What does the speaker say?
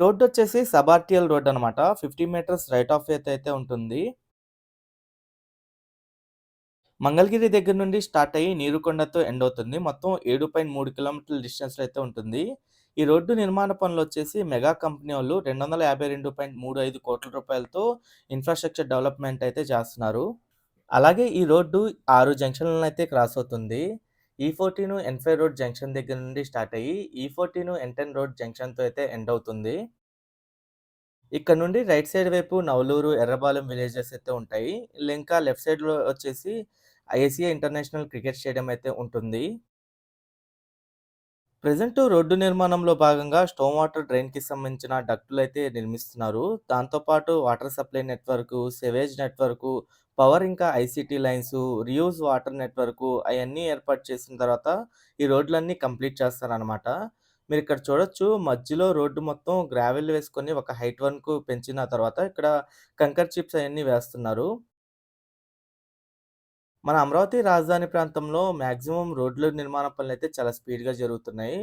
రోడ్డొచ్చేసి సబార్టియల్ రోడ్డనమాట. 50 metres right of way అయితే ఉంటుంది. మంగళగిరి దగ్గర నుండి స్టార్ట్ అయ్యి నీరుకొండతో ఎండ్ అవుతుంది. మొత్తం 7.3 కిలోమీటర్ల డిస్టెన్స్‌లో అయితే ఉంటుంది. ఈ రోడ్డు నిర్మాణ పనులొచ్చేసి మెగా కంపెనీ వోళ్ళు రూ. 252.35 కోట్ల రూపాయలతో ఇన్‌ఫ్రాస్ట్రక్చర్ డెవలప్‌మెంట్ అయితే చేస్తున్నారు. అలాగే ఈ రోడ్డు 6 జంక్షన్‌లనైతే క్రాస్ అవుతుంది. E14, N5 రోడ్ జంక్షన్ దగ్గర నుండి స్టార్ట్ అయ్యి E14, N10 రోడ్ జంక్షన్‌తో అయితే ఎండ్ అవుతుంది. ఇక్కడ నుండి రైట్ సైడ్ వైపు నవలూరు, ఎర్రబాలెం విలేజెస్ అయితే ఉంటాయి. ఇంకా లెఫ్ట్ సైడ్‌లో వచ్చేసి ఐఏసీఏ ఇంటర్నేషనల్ క్రికెట్ స్టేడియం అయితే ఉంటుంది. ప్రెజెంట్ రోడ్డు నిర్మాణంలో భాగంగా స్టోమ్ వాటర్ డ్రైన్‌కి సంబంధించిన డక్టులైతే నిర్మిస్తున్నారు. దాంతో పాటు water supply network, sewage network, power ఇంకా ICT lines, reuse water network అయన్నీ ఏర్పాటు చేసిన తర్వాత ఈ రోడ్లన్నీ కంప్లీట్ చేస్తారనమాట. మీరిక్కడ చూడొచ్చు మధ్యలో రోడ్డు మొత్తం గ్రావెల్ వేసుకొని ఒక హైట్ వరకు పెంచిన తర్వాత ఇక్కడ కంకర్ చిప్స్ అయన్నీ వేస్తున్నారు. మన అమరావతి రాజధాని ప్రాంతంలో మాక్సిమం రోడ్ల నిర్మాణ పనులైతే చాలా స్పీడ్‌గా జరుగుతున్నాయి.